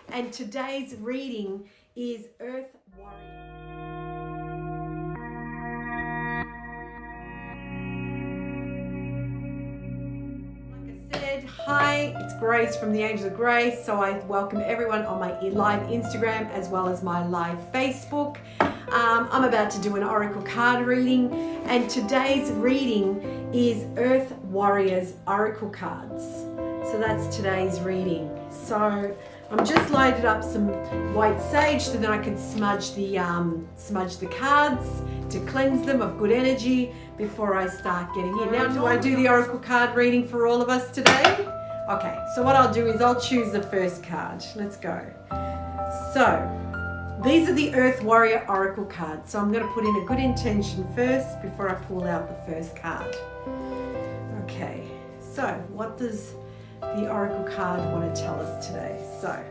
And today's reading is Earth Warrior. Like I said, hi, it's Grace from the Angels of Grace. So I welcome everyone on my live Instagram as well as my live Facebook. I'm about to do an oracle card reading, and today's reading is Earth Warriors Oracle cards. So that's today's reading. So I'm just lighted up some white sage so that I can smudge the cards to cleanse them of good energy before I start getting in. Now, do I do the oracle card reading for all of us today? Okay, so what I'll do is I'll choose the first card. Let's go. So these are the Earth Warrior Oracle cards. So I'm going to put in a good intention first before I pull out the first card. Okay, so what does the Oracle card want to tell us today? So,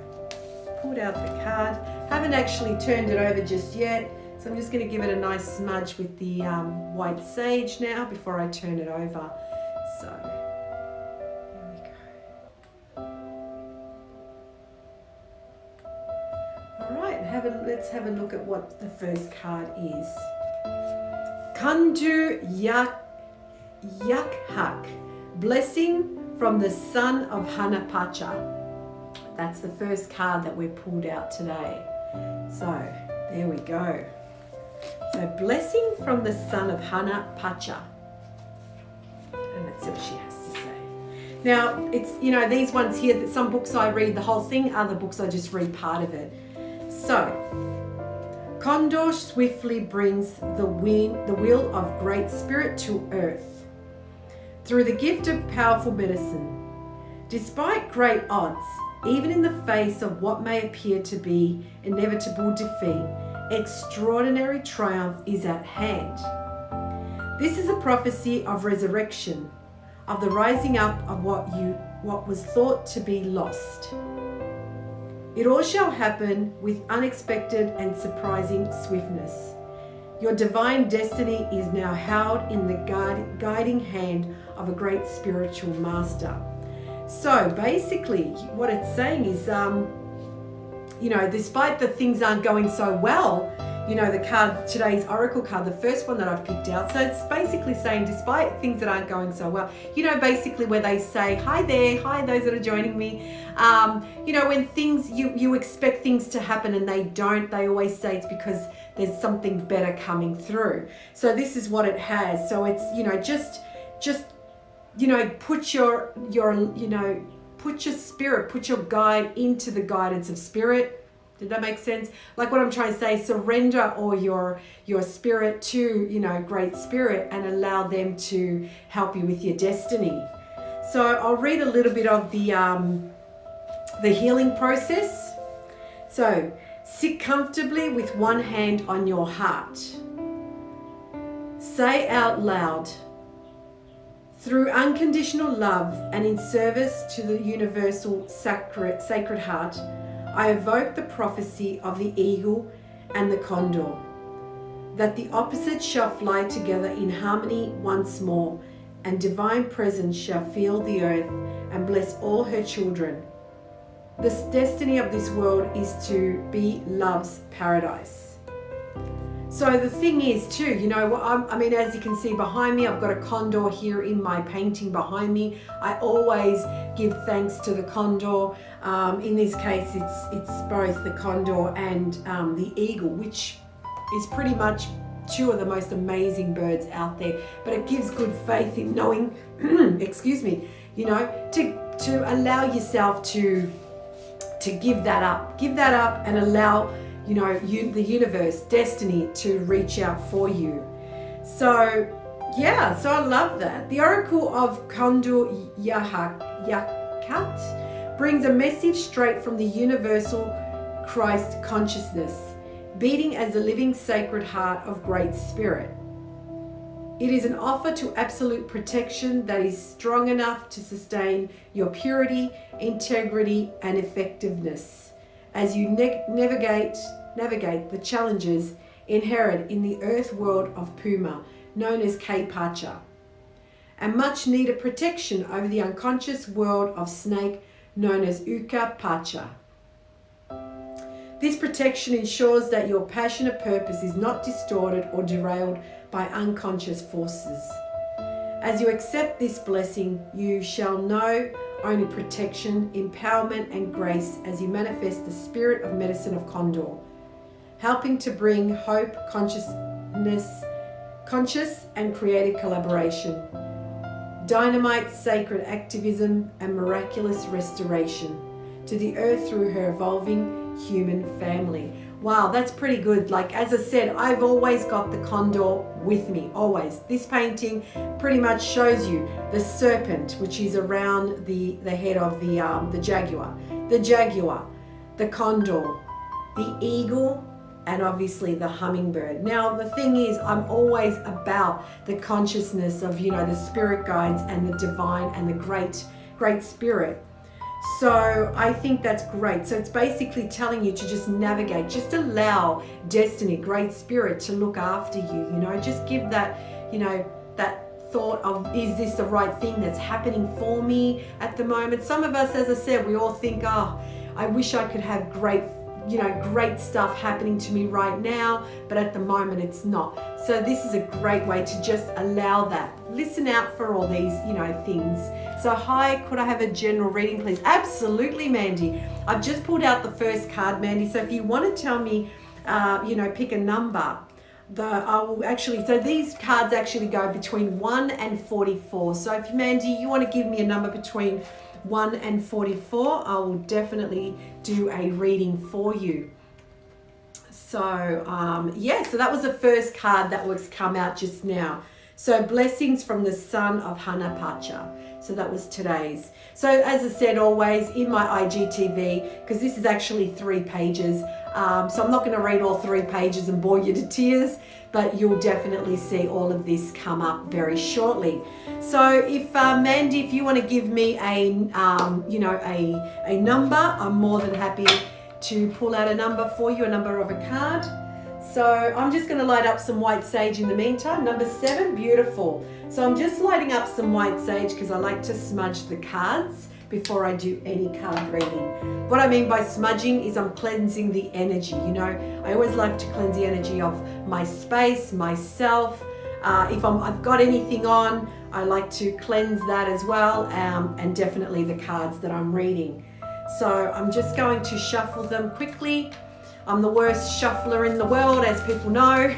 pulled out the card. Haven't actually turned it over just yet. So I'm just going to give it a nice smudge with the white sage now before I turn it over. So, here we go. Alright, let's have a look at what the first card is. Kandu Yakhak. Blessing from the son of Hanapacha. That's the first card that we pulled out today. So there we go. So blessing from the son of Hanapacha. And that's what she has to say. Now it's, these ones here, that some books I read the whole thing, other books I just read part of it. So Condor swiftly brings the will of great spirit to earth. Through the gift of powerful medicine. Despite great odds, even in the face of what may appear to be inevitable defeat, extraordinary triumph is at hand. This is a prophecy of resurrection, of the rising up of what was thought to be lost. It all shall happen with unexpected and surprising swiftness. Your divine destiny is now held in the guiding hand of a great spiritual master. So basically what it's saying is, despite the things aren't going so well, the card, today's oracle card, the first one that I've picked out. So it's basically saying, despite things that aren't going so well, basically where they say, hi there, hi those that are joining me. When things, you expect things to happen and they don't, they always say it's because there's something better coming through. So this is what it has. So it's, put your spirit, put your guide into the guidance of spirit. Did that make sense? Like what I'm trying to say, surrender all your spirit to, great spirit, and allow them to help you with your destiny. So I'll read a little bit of the healing process. So sit comfortably with one hand on your heart. Say out loud, through unconditional love and in service to the universal sacred heart, I evoke the prophecy of the eagle and the condor, that the opposites shall fly together in harmony once more, and divine presence shall fill the earth and bless all her children. The destiny of this world is to be love's paradise. So the thing is too, as you can see behind me, I've got a condor here in my painting behind me. I always give thanks to the condor. In this case, it's both the condor and the eagle, which is pretty much two of the most amazing birds out there. But it gives good faith in knowing, excuse me, to allow yourself to give that up and allow the universe, destiny to reach out for you. So I love that. The Oracle of Kandu Yakat brings a message straight from the universal Christ consciousness, beating as the living sacred heart of Great Spirit. It is an offer to absolute protection that is strong enough to sustain your purity, integrity, and effectiveness as you navigate the challenges inherent in the earth world of Puma, known as K-Pacha, and much needed protection over the unconscious world of snake, known as Uka Pacha. This protection ensures that your passionate purpose is not distorted or derailed by unconscious forces. As you accept this blessing, you shall know only protection, empowerment, and grace as you manifest the spirit of medicine of Condor, helping to bring hope, conscious and creative collaboration, dynamite sacred activism, and miraculous restoration to the earth through her evolving human family. Wow, that's pretty good. Like, as I said, I've always got the condor with me, always. This painting pretty much shows you the serpent, which is around the head of the jaguar, the condor, the eagle, and obviously the hummingbird. Now, the thing is, I'm always about the consciousness of, the spirit guides and the divine and the great spirit. So I think that's great. So it's basically telling you to just navigate, just allow destiny, great spirit to look after you, just give that, that thought of, is this the right thing that's happening for me at the moment? Some of us, as I said, we all think, oh, I wish I could have great stuff happening to me right now, but at the moment it's not. So this is a great way to just allow that. Listen out for all these, things. So hi, could I have a general reading, please? Absolutely, Mandy. I've just pulled out the first card, Mandy. So if you want to tell me, pick a number, so these cards actually go between 1 and 44. So if Mandy, you want to give me a number between 1 and 44, I will definitely do a reading for you. So so that was the first card that was come out just now. So blessings from the son of Hanapacha. So that was today's. So as I said, always in my IGTV, because this is actually 3 pages. So I'm not going to read all 3 pages and bore you to tears, but you'll definitely see all of this come up very shortly. So if Mandy, if you want to give me a number, I'm more than happy to pull out a number for you, a number of a card. So I'm just going to light up some white sage in the meantime. Number 7, beautiful. So I'm just lighting up some white sage because I like to smudge the cards before I do any card reading. What I mean by smudging is I'm cleansing the energy. I always like to cleanse the energy of my space, myself. If I've got anything on, I like to cleanse that as well, and definitely the cards that I'm reading. So I'm just going to shuffle them quickly. I'm the worst shuffler in the world, as people know.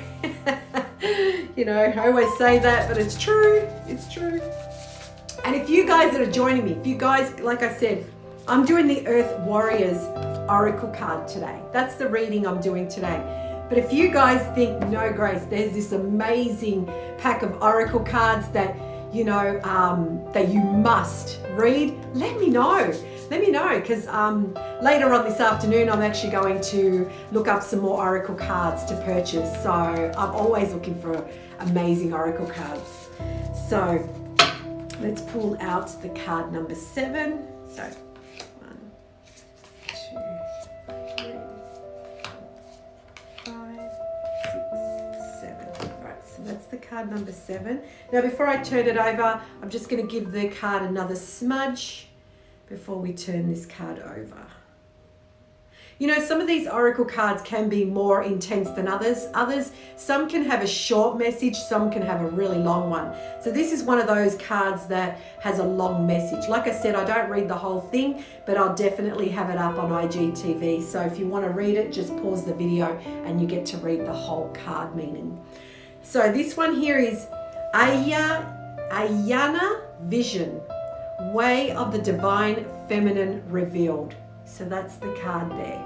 I always say that, but it's true. It's true. And if you guys that are joining me, like I said, I'm doing the Earth Warriors Oracle card today. That's the reading I'm doing today. But if you guys think, no, Grace, there's this amazing pack of Oracle cards that, that you must read, let me know. Let me know, because later on this afternoon, I'm actually going to look up some more Oracle cards to purchase. So I'm always looking for amazing Oracle cards. So let's pull out the card number 7. So 1, 2, 3, 4, 5, 6, 7. All right, so that's the card number 7. Now, before I turn it over, I'm just going to give the card another smudge before we turn this card over. Some of these Oracle cards can be more intense than others. Some can have a short message, some can have a really long one. So this is one of those cards that has a long message. Like I said, I don't read the whole thing, but I'll definitely have it up on IGTV. So if you want to read it, just pause the video and you get to read the whole card meaning. So this one here is Ayana Vision, Way of the Divine Feminine Revealed. So that's the card there.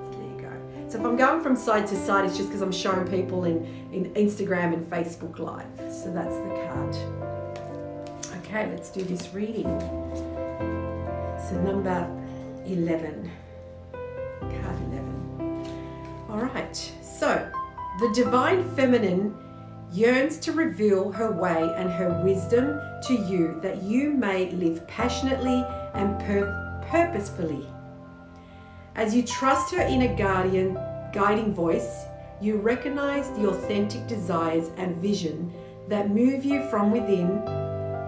So there you go. So if I'm going from side to side, it's just because I'm showing people in Instagram and Facebook Live. So that's the card. Okay, let's do this reading. So number 11. Card 11. All right. So the Divine Feminine yearns to reveal her way and her wisdom to you, that you may live passionately and purposefully. As you trust her inner guiding voice, you recognize the authentic desires and vision that move you from within,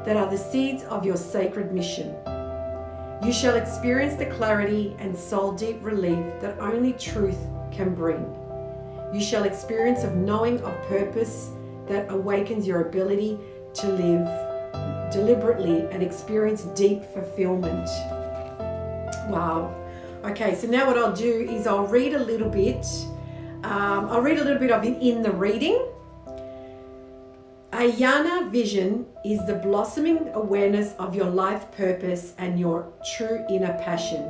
that are the seeds of your sacred mission. You shall experience the clarity and soul-deep relief that only truth can bring. You shall experience of knowing of purpose that awakens your ability to live deliberately and experience deep fulfillment. Wow. Okay, so now what I'll do is I'll read a little bit. I'll read a little bit of it in the reading. A jnana vision is the blossoming awareness of your life purpose and your true inner passion.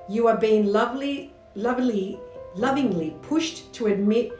You are being lovingly pushed to admit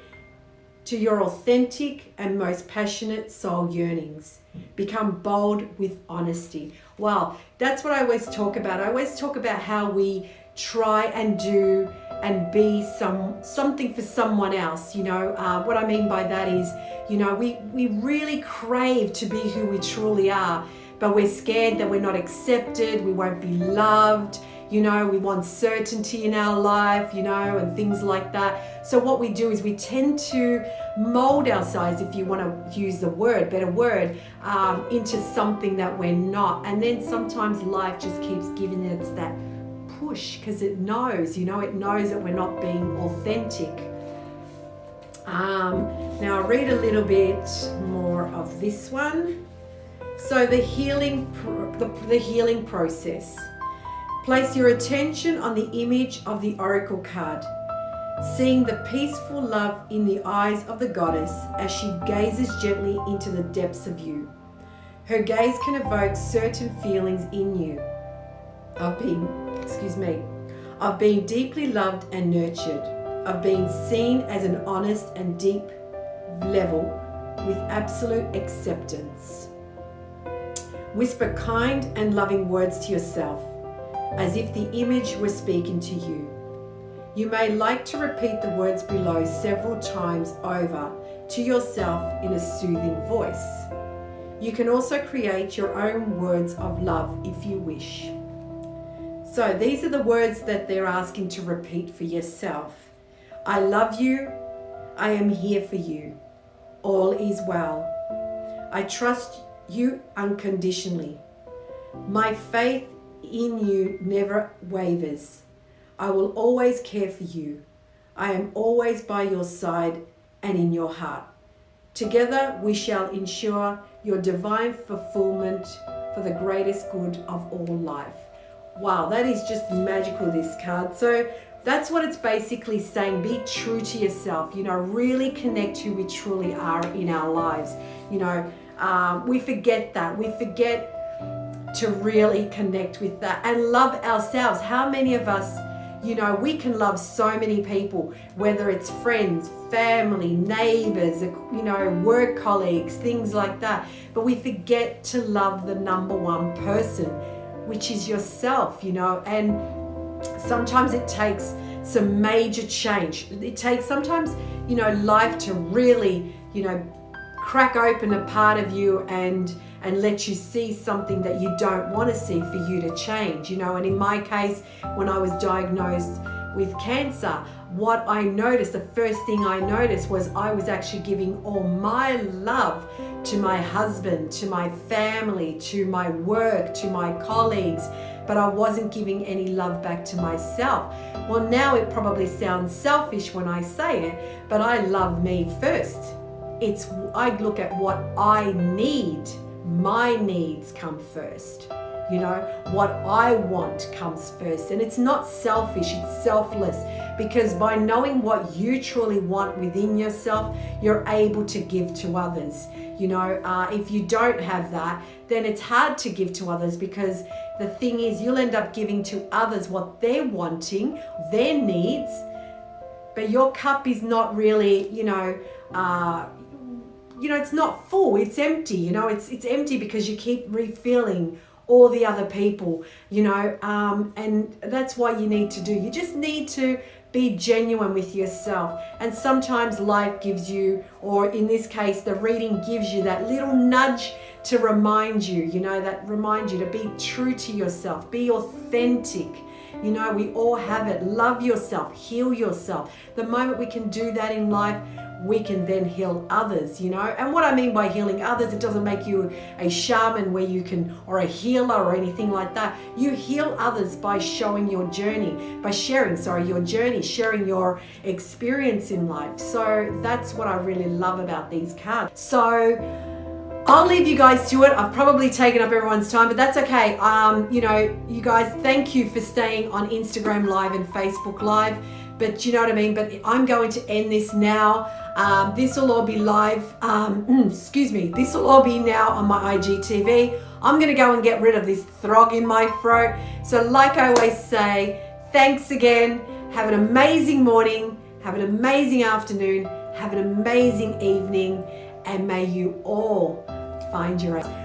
to your authentic and most passionate soul yearnings. Become bold with honesty. Wow, that's what I always talk about. I always talk about how we try and do and be something for someone else. What I mean by that is, we really crave to be who we truly are, but we're scared that we're not accepted, we won't be loved. We want certainty in our life, and things like that. So what we do is we tend to mold ourselves, if you want to use the better word, into something that we're not. And then sometimes life just keeps giving us that push because it knows, it knows that we're not being authentic. Now I'll read a little bit more of this one. So the healing process. Place your attention on the image of the oracle card, seeing the peaceful love in the eyes of the goddess as she gazes gently into the depths of you. Her gaze can evoke certain feelings in you of being deeply loved and nurtured, of being seen as an honest and deep level with absolute acceptance. Whisper kind and loving words to yourself, as if the image were speaking to you. You may like to repeat the words below several times over to yourself in a soothing voice. You can also create your own words of love if you wish. So these are the words that they're asking to repeat for yourself. I love you. I am here for you. All is well. I trust you unconditionally. My faith in you never wavers. I will always care for you. I am always by your side and in your heart. Together we shall ensure your divine fulfillment for the greatest good of all life. Wow, that is just magical, this card. So that's what it's basically saying. Be true to yourself, really connect who we truly are in our lives. We forget that. We forget to really connect with that and love ourselves. How many of us, we can love so many people, whether it's friends, family, neighbors, work colleagues, things like that. But we forget to love the number one person, which is yourself, and sometimes it takes some major change. It takes sometimes, life to really, crack open a part of you and let you see something that you don't want to see for you to change, and in my case, when I was diagnosed with cancer, what I noticed, the first thing I noticed was I was actually giving all my love to my husband, to my family, to my work, to my colleagues, but I wasn't giving any love back to myself. Well, now it probably sounds selfish when I say it, but I love me first. I look at what I need. My needs come first. What I want comes first. And it's not selfish, it's selfless. Because by knowing what you truly want within yourself, you're able to give to others. If you don't have that, then it's hard to give to others, because the thing is, you'll end up giving to others what they're wanting, their needs, but your cup is not really, it's not full, it's empty, it's empty because you keep refilling all the other people, and that's what you need to do. You just need to be genuine with yourself. And sometimes life gives you, or in this case, the reading gives you that little nudge to remind you, that remind you to be true to yourself, be authentic. You know, we all have it. Love yourself, heal yourself. The moment we can do that in life, we can then heal others, you know. And what I mean by healing others, it doesn't make you a shaman where you can, or a healer or anything like that. You heal others by showing your journey, by sharing, your journey, sharing your experience in life. So that's what I really love about these cards. So I'll leave you guys to it. I've probably taken up everyone's time, but that's okay. You know, you guys, thank you for staying on Instagram Live and Facebook Live. But you know what I mean? But I'm going to end this now. This will all be live. This will all be now on my IGTV. I'm going to go and get rid of this throg in my throat. So like I always say, thanks again. Have an amazing morning. Have an amazing afternoon. Have an amazing evening. And may you all find your own.